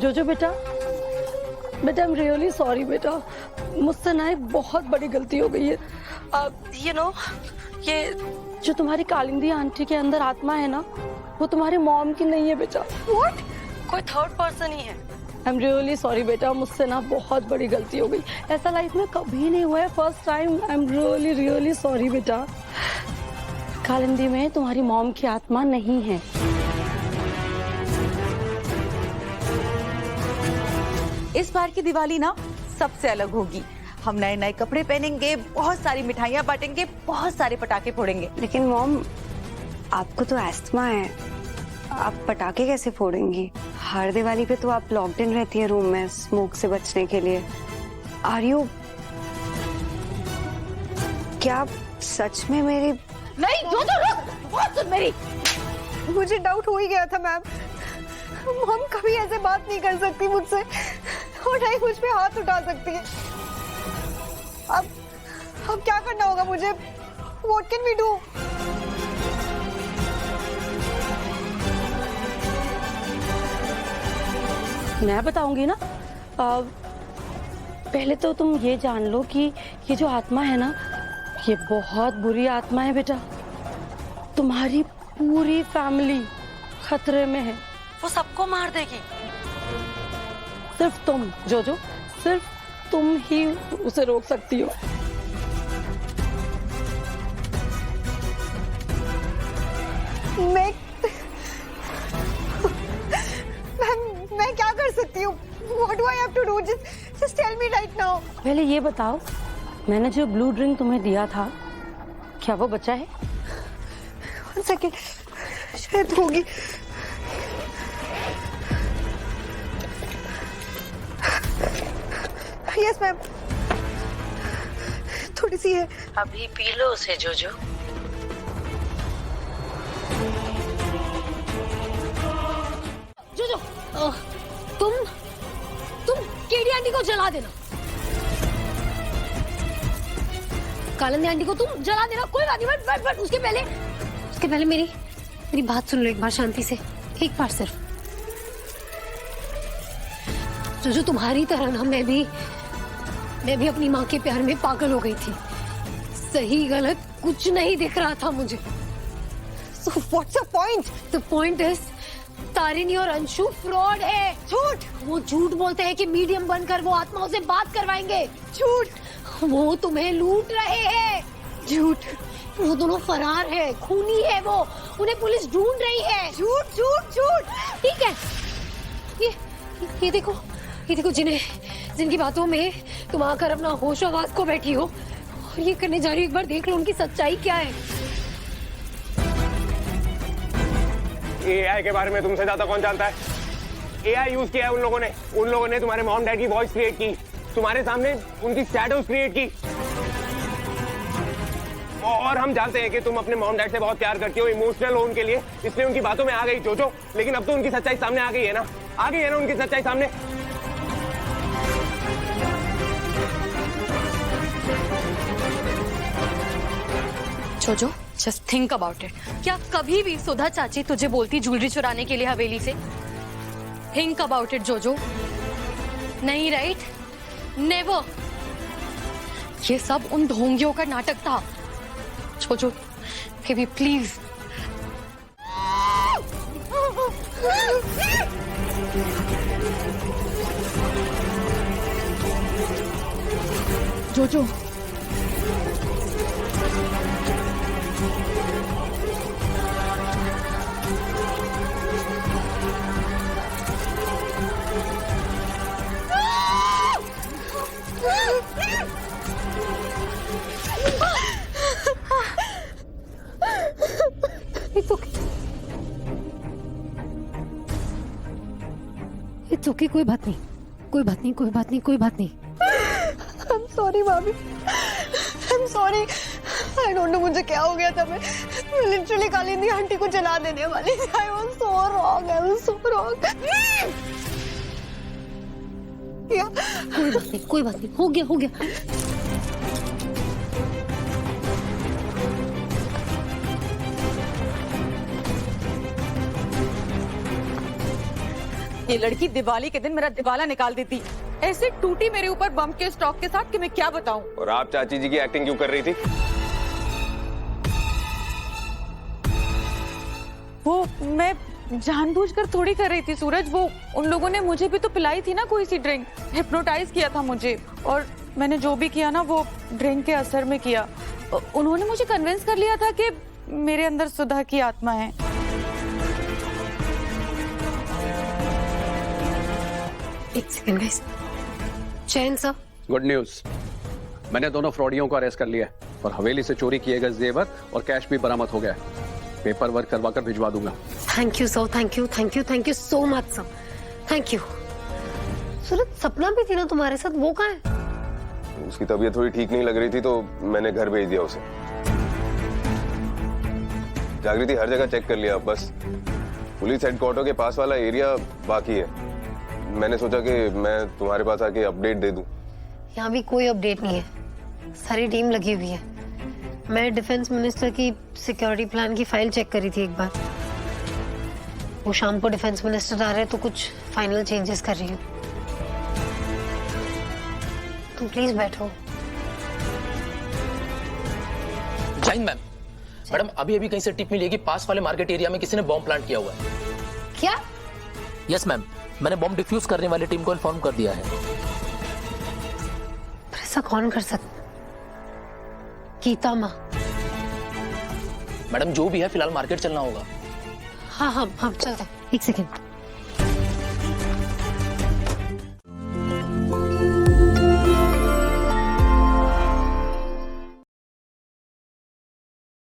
जोजो बेटा, बेटा आई एम रियली सॉरी बेटा, मुझसे ना एक बहुत बड़ी गलती हो गई है। यू नो, ये जो तुम्हारी कालिंदी आंटी के अंदर आत्मा है ना, वो तुम्हारी मॉम की नहीं है बेटा। व्हाट? कोई थर्ड पर्सन ही है। आई एम रियली सॉरी बेटा, मुझसे ना बहुत बड़ी गलती हो गई। ऐसा लाइफ में कभी नहीं हुआ है, first time. I am really really sorry बेटा। कालिंदी में तुम्हारी मॉम की आत्मा नहीं है। इस बार की दिवाली ना सबसे अलग होगी। हम नए नए कपड़े पहनेंगे, बहुत सारी मिठाइयाँ बांटेंगे, बहुत सारे पटाखे फोड़ेंगे। लेकिन मॉम, आपको तो एस्थमा है, आप पटाखे कैसे फोड़ेंगी? हर दिवाली पे तो आप लॉक्ड इन रहती है रूम में स्मोक से बचने के लिए। आर यू, क्या आप सच में मेरी? नहीं जोजो रुक, बहुत सुन मेरी। मुझे डाउट हो ही गया था मैम, मॉम कभी ऐसे बात नहीं कर सकती मुझसे और नहीं मुझ पे हाथ उठा सकती है। अब क्या करना होगा मुझे? What can we do? मैं बताऊंगी ना। पहले तो तुम ये जान लो कि ये जो आत्मा है ना, ये बहुत बुरी आत्मा है बेटा। तुम्हारी पूरी फैमिली खतरे में है, वो सबको मार देगी। सिर्फ तुम जोजो, सिर्फ तुम ही उसे रोक सकती हो। मैं क्या कर सकती हूँ? What do I have to do? Just tell me right now. पहले ये बताओ, मैंने जो ब्लू ड्रिंक तुम्हें दिया था, क्या वो बचा है? One second, शायद होगी। Yes मैम, थोड़ी सी है। अभी पी लो उसे जोजो। जोजो, तुम केडी आंटी को जला देना। कालिंदी आंटी को तुम जला देना, कोई बात नहीं। बट उसके पहले मेरी बात सुन लो एक बार शांति से, एक बार सिर्फ। जोजो, तुम्हारी तरह ना मैं भी अपनी माँ के प्यार में पागल हो गई थी। सही गलत कुछ नहीं दिख रहा था मुझे। So what's the point? The point is, Tarini और अंशु फ्रॉड है। झूठ। वो झूठ बोलते हैं कि मीडियम बनकर वो आत्माओं से बात करवाएंगे। झूठ। वो तुम्हें लूट रहे हैं। झूठ। वो दोनों फरार है, खूनी है वो, उन्हें पुलिस ढूंढ रही है। झूठ झूठ झूठ। ठीक है, ये देखो जिनकी बातों में तुम आकर अपना होश आवाज को बैठी हो और ये करने जा रही हो, एक बार देख लो उनकी सच्चाई क्या है। एआई के बारे में तुमसे ज्यादा कौन जानता है? एआई यूज किया है उन लोगों ने तुम्हारे मॉम डैड की वॉइस क्रिएट की, तुम्हारे सामने उनकी शैडोज क्रिएट की। और हम जानते हैं कि तुम अपने मॉम डैड से बहुत प्यार करती हो, इमोशनल हो उनके लिए, इसलिए उनकी बातों में आ गई जोजो। लेकिन अब तो उनकी सच्चाई सामने आ गई है ना, उनकी सच्चाई सामने। जोजो, जस्ट थिंक अबाउट इट। क्या कभी भी सुधा चाची तुझे बोलती ज्वेलरी चुराने के लिए हवेली से? थिंक अबाउट इट जोजो। नहीं, राइट? नेवर। ये सब उन ढोंगियों का नाटक था। जोजो, बेबी प्लीज। जोजो, इट्स ओके, कोई बात नहीं। I'm sorry भाभी, I'm sorry। I don't know मुझे क्या हो गया था। मैं लिटरली कालिंदी आंटी को जला देने वाली थी। I was so wrong। कोई बात नहीं, हो गया। ये लड़की दिवाली के दिन मेरा दिवाला निकाल देती, ऐसे टूटी मेरे ऊपर बम के स्टॉक के साथ कि मैं क्या बताऊं। और आप चाची जी की एक्टिंग क्यों कर रही थी? वो मैं जानबूझकर थोड़ी कर रही थी सूरज, वो उन लोगों ने मुझे भी तो पिलाई थी ना कोई सी ड्रिंक, हिप्नोटाइज किया था मुझे, और मैंने जो भी किया ना वो ड्रिंक के असर में किया। उन्होंने मुझे कन्विंस कर लिया था कि मेरे अंदर सुधा की आत्मा है। एक सेकंड गाइस। चैन सर, गुड न्यूज, मैंने दोनों फ्रॉडियों को अरेस्ट कर लिया है और हवेली से चोरी किए गए जेवर और कैश भी बरामद हो गया है। पेपर वर्क करवाकर भिजवा दूंगा। Thank you sir, thank you thank you thank you so much sir, thank you. Suraj, Sapna भी थी ना तुम्हारे साथ, वो कहाँ है? उसकी तबीयत थोड़ी ठीक नहीं लग रही थी तो मैंने घर भेज दिया उसे। जागृति हर जगह चेक कर लिया, बस पुलिस हेडक्वार्टर के पास वाला एरिया बाकी है। मैंने सोचा कि मैं तुम्हारे पास आके अपडेट दे दूं। यहाँ भी कोई अपडेट नहीं है, सारी टीम लगी हुई है। मैं डिफेंस मिनिस्टर की सिक्योरिटी प्लान की फाइल चेक करी थी एक बार। वो शाम को डिफेंस मिनिस्टर आ रहे हैं तो कुछ फाइनल चेंजेस कर रही हूँ। तुम प्लीज बैठो। जय मैम। मैडम अभी अभी कहीं से टिप मिली है कि पास वाले मार्केट एरिया में किसी ने बॉम्ब प्लांट किया हुआ है। क्या? यस मैम, मैंने बॉम्ब डिफ्यूज करने वाली टीम को इन्फॉर्म कर दिया है। पर ऐसा कौन कर सकता? गीता माँ? मैडम जो भी है फिलहाल मार्केट चलना होगा। हाँ हाँ हाँ चलते हैं। एक सेकेंड।